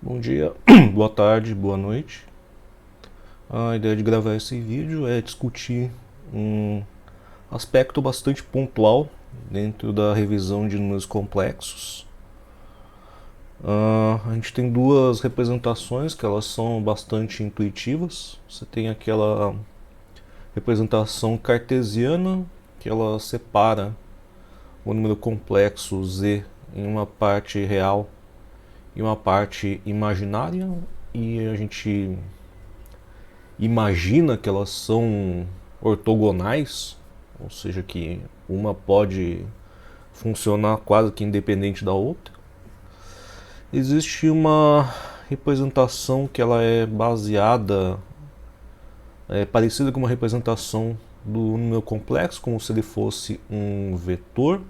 Bom dia, boa tarde, boa noite. A ideia de gravar esse vídeo é discutir um aspecto bastante pontual dentro da revisão de números complexos. A gente tem duas representações que elas são bastante intuitivas. Você tem aquela representação cartesiana, que ela separa o número complexo z em uma parte real e uma parte imaginária, e a gente imagina que elas são ortogonais, ou seja, que uma pode funcionar quase que independente da outra. Existe uma representação que ela é baseada, parecida com uma representação do número complexo, como se ele fosse um vetor.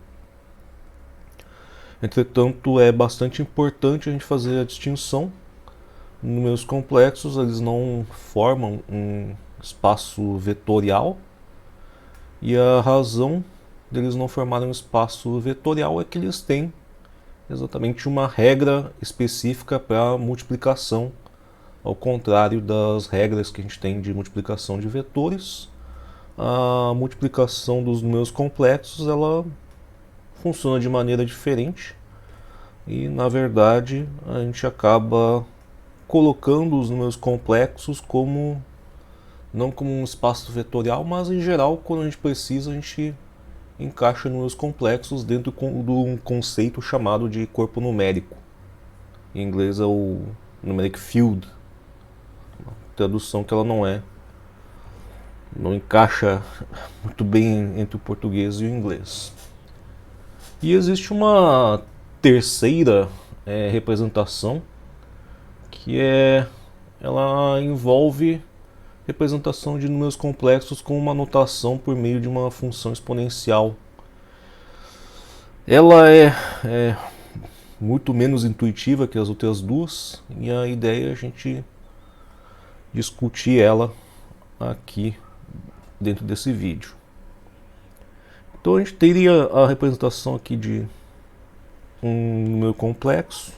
Entretanto, é bastante importante a gente fazer a distinção. Números complexos, eles não formam um espaço vetorial, e a razão deles não formarem um espaço vetorial é que eles têm exatamente uma regra específica para multiplicação, ao contrário das regras que a gente tem de multiplicação de vetores. A multiplicação dos números complexos, ela funciona de maneira diferente, e na verdade a gente acaba colocando os números complexos como não como um espaço vetorial, mas em geral, quando a gente precisa, a gente encaixa números complexos dentro de um conceito chamado de corpo numérico. Em inglês é o numeric field, uma tradução que ela não encaixa muito bem entre o português e o inglês. E existe uma terceira representação, que ela envolve representação de números complexos com uma notação por meio de uma função exponencial. Ela é muito menos intuitiva que as outras duas, e a ideia é a gente discutir ela aqui dentro desse vídeo. Então a gente teria a representação aqui de um número complexo,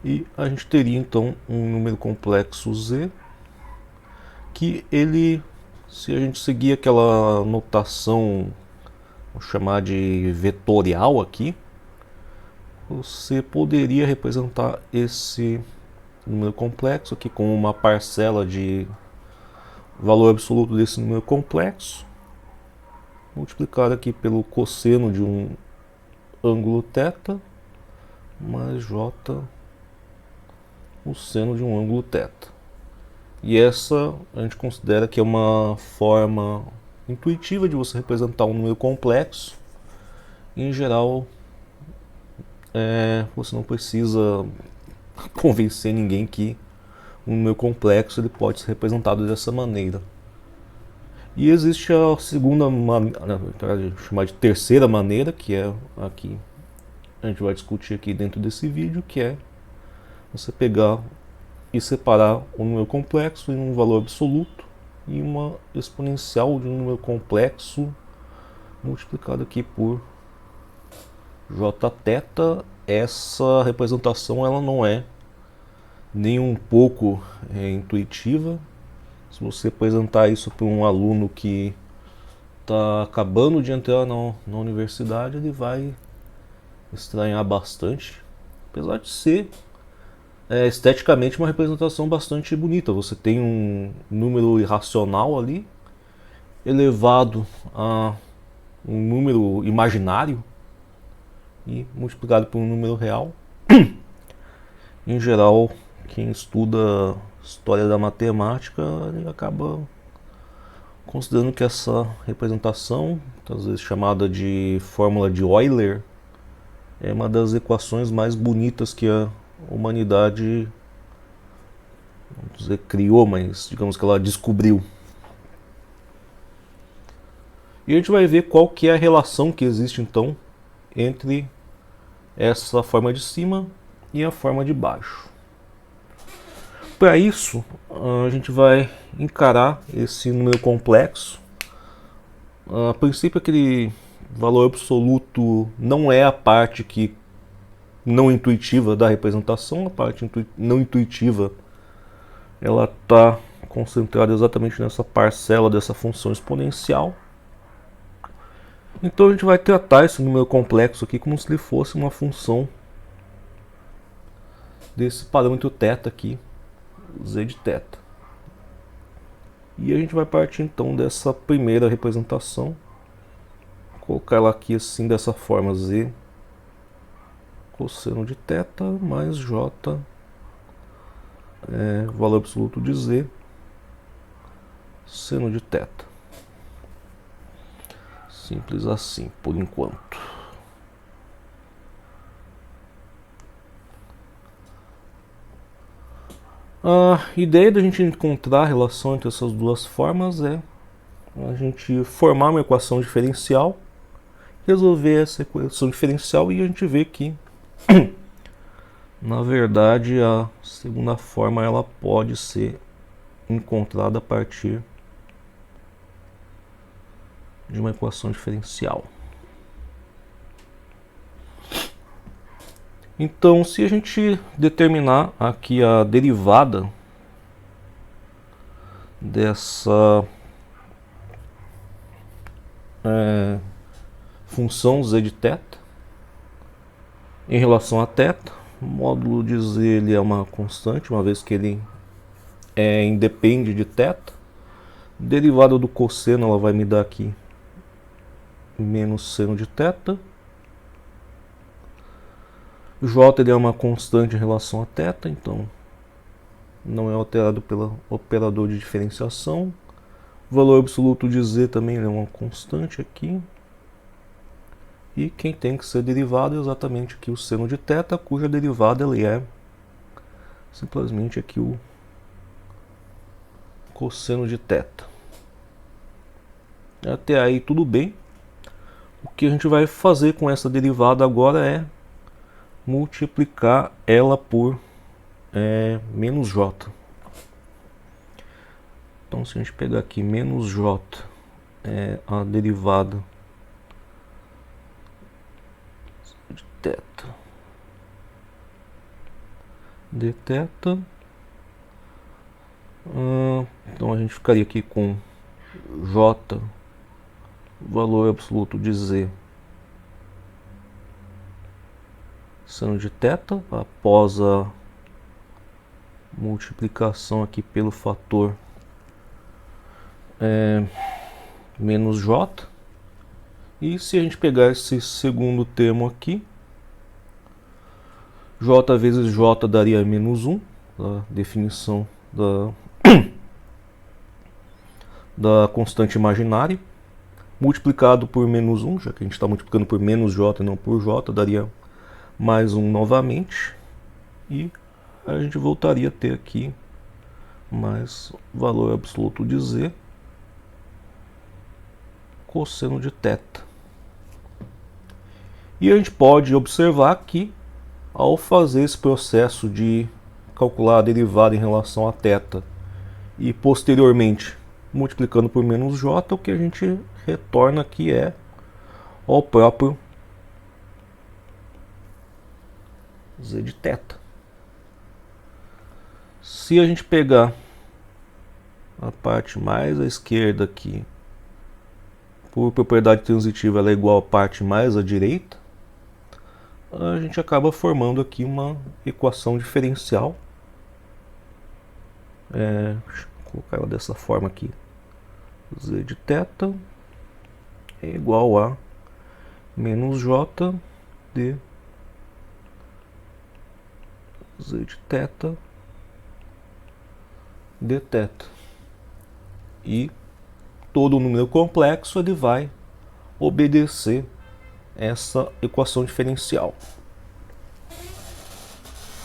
e a gente teria então um número complexo z, que ele, se a gente seguir aquela notação, vou chamar de vetorial aqui, você poderia representar esse número complexo aqui com uma parcela de valor absoluto desse número complexo, multiplicado aqui pelo cosseno de um ângulo θ, mais j o seno de um ângulo θ. E essa a gente considera que é uma forma intuitiva de você representar um número complexo. Em geral, você não precisa convencer ninguém que um número complexo ele pode ser representado dessa maneira. E existe a segunda maneira, chamar de terceira maneira, que é aqui a gente vai discutir aqui dentro desse vídeo, que é você pegar e separar um número complexo em um valor absoluto e uma exponencial de um número complexo multiplicado aqui por jθ. Essa representação ela não é nem um pouco intuitiva. Se você apresentar isso para um aluno que está acabando de entrar na universidade, ele vai estranhar bastante, apesar de ser esteticamente uma representação bastante bonita. Você tem um número irracional ali elevado a um número imaginário e multiplicado por um número real. Em geral, quem estuda história da matemática, ele acaba considerando que essa representação, às vezes chamada de fórmula de Euler, é uma das equações mais bonitas que a humanidade, vamos dizer, criou, mas digamos que ela descobriu. E a gente vai ver qual que é a relação que existe então entre essa forma de cima e a forma de baixo. Para isso, a gente vai encarar esse número complexo A princípio, aquele valor absoluto não é a parte que não intuitiva da representação. A parte não intuitiva ela está concentrada exatamente nessa parcela dessa função exponencial. Então a gente vai tratar esse número complexo aqui como se ele fosse uma função desse parâmetro θ aqui, z de θ. E a gente vai partir então dessa primeira representação, colocar ela aqui assim dessa forma: z cosseno de θ mais j, valor absoluto de z, seno de θ. Simples assim, por enquanto. A ideia da gente encontrar a relação entre essas duas formas é a gente formar uma equação diferencial, resolver essa equação diferencial e a gente vê que na verdade a segunda forma ela pode ser encontrada a partir de uma equação diferencial. Então, se a gente determinar aqui a derivada dessa função z de θ em relação a θ, o módulo de z ele é uma constante, uma vez que ele independe de θ. Derivada do cosseno ela vai me dar aqui menos seno de θ. J ele é uma constante em relação a θ, então não é alterado pelo operador de diferenciação. O valor absoluto de z também é uma constante aqui. E quem tem que ser derivado é exatamente aqui o seno de θ, cuja derivada ele é simplesmente aqui o cosseno de θ. Até aí tudo bem. O que a gente vai fazer com essa derivada agora é multiplicar ela por menos j. Então, se a gente pegar aqui menos j é a derivada de θ de θ, então a gente ficaria aqui com j, valor absoluto de z, seno de θ, após a multiplicação aqui pelo fator menos j. E se a gente pegar esse segundo termo aqui, j vezes j daria menos 1, a definição da constante imaginária, multiplicado por menos 1, já que a gente está multiplicando por menos j e não por j, daria mais 1 novamente, e a gente voltaria a ter aqui mais valor absoluto de z, cosseno de θ. E a gente pode observar que, ao fazer esse processo de calcular a derivada em relação a θ e posteriormente multiplicando por menos j, o que a gente retorna aqui é o próprio z de θ. Se a gente pegar a parte mais à esquerda aqui, por propriedade transitiva ela é igual à parte mais à direita, a gente acaba formando aqui uma equação diferencial. Deixa eu colocar ela dessa forma aqui: z de θ é igual a menos j de z de θ dθ. E todo número complexo ele vai obedecer essa equação diferencial.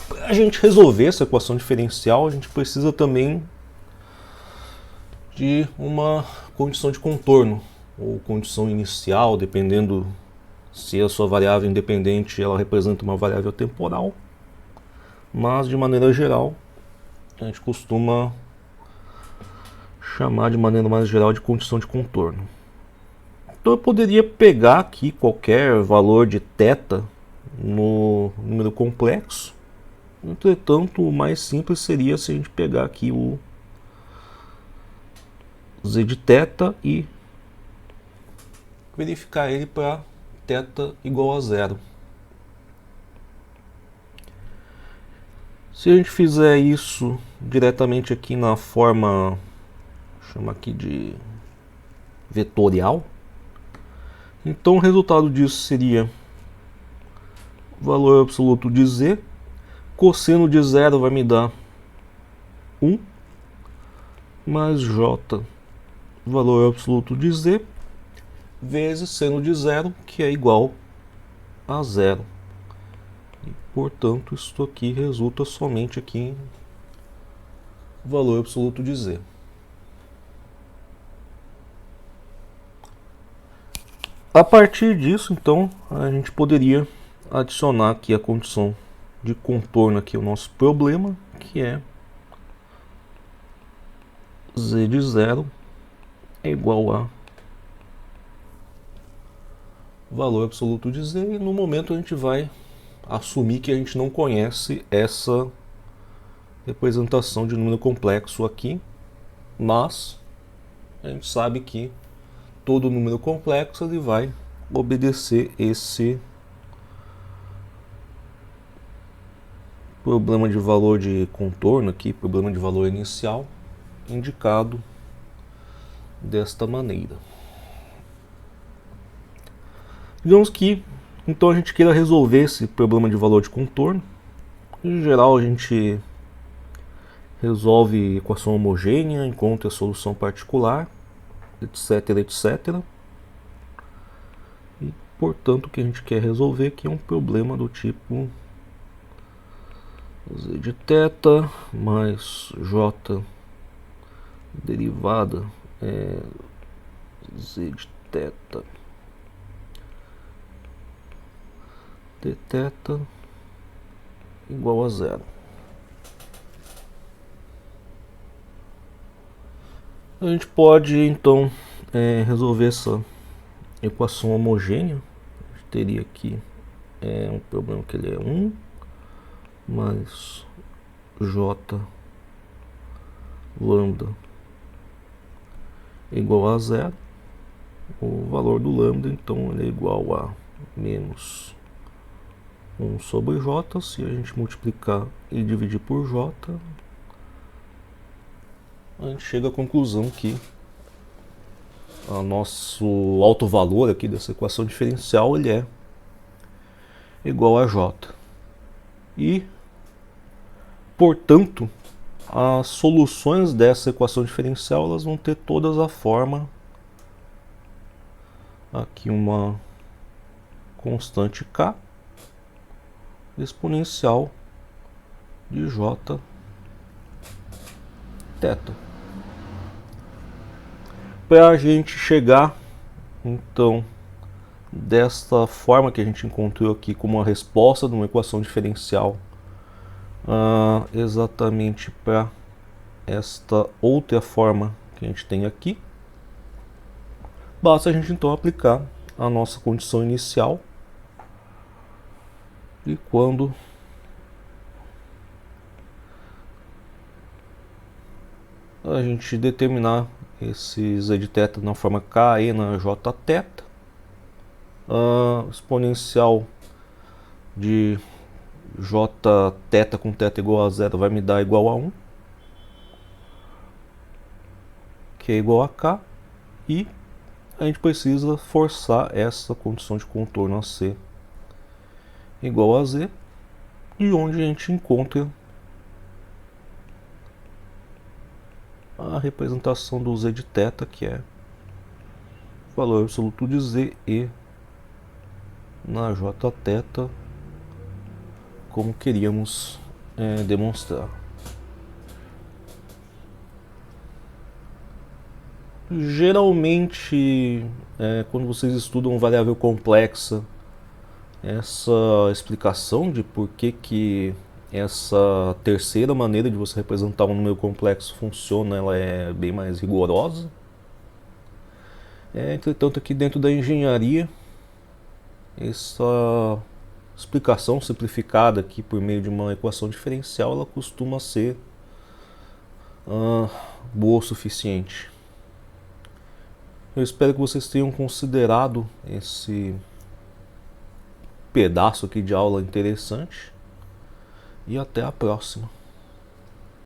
Para a gente resolver essa equação diferencial, a gente precisa também de uma condição de contorno, ou condição inicial, dependendo se a sua variável independente ela representa uma variável temporal. Mas, de maneira geral, a gente costuma chamar de maneira mais geral de condição de contorno. Então eu poderia pegar aqui qualquer valor de θ no número complexo. Entretanto, o mais simples seria se a gente pegar aqui o z de θ e verificar ele para θ igual a zero. Se a gente fizer isso diretamente aqui na forma, chama aqui de vetorial, então o resultado disso seria valor absoluto de z, cosseno de zero vai me dar 1, mais j, valor absoluto de z, vezes seno de zero, que é igual a zero. E, portanto, isso aqui resulta somente aqui em valor absoluto de z. A partir disso, então, a gente poderia adicionar aqui a condição de contorno aqui ao nosso problema, que é z de zero é igual a valor absoluto de z, e no momento a gente vai assumir que a gente não conhece essa representação de número complexo aqui, mas a gente sabe que todo número complexo ele vai obedecer esse problema de valor de contorno aqui, problema de valor inicial, indicado desta maneira. Digamos que então a gente queira resolver esse problema de valor de contorno. Em geral a gente resolve equação homogênea, encontra a solução particular, etc, etc. E portanto o que a gente quer resolver aqui é um problema do tipo z de θ mais j derivada é z de θ dθ igual a zero. A gente pode então resolver essa equação homogênea. A gente teria aqui um problema que ele é 1 mais j lambda igual a zero. O valor do lambda então ele é igual a menos 1 sobre j. Se a gente multiplicar e dividir por j, a gente chega à conclusão que o nosso alto valor aqui dessa equação diferencial ele é igual a j. E, portanto, as soluções dessa equação diferencial elas vão ter todas a forma aqui uma constante k exponencial de j θ. Para a gente chegar então desta forma que a gente encontrou aqui como uma resposta de uma equação diferencial exatamente para esta outra forma que a gente tem aqui, basta a gente então aplicar a nossa condição inicial, e quando a gente determinar esse z de θ na forma k na j θ, exponencial de j θ com θ igual a zero vai me dar igual a 1, que é igual a k, e a gente precisa forçar essa condição de contorno a ser igual a z, e onde a gente encontra a representação do z de θ, que é o valor absoluto de z e na j θ, como queríamos demonstrar. Geralmente, quando vocês estudam variável complexa, essa explicação de por que essa terceira maneira de você representar um número complexo funciona, ela é bem mais rigorosa. Entretanto, aqui dentro da engenharia, essa explicação simplificada aqui por meio de uma equação diferencial, ela costuma ser boa o suficiente. Eu espero que vocês tenham considerado esse pedaço aqui de aula interessante e até a próxima.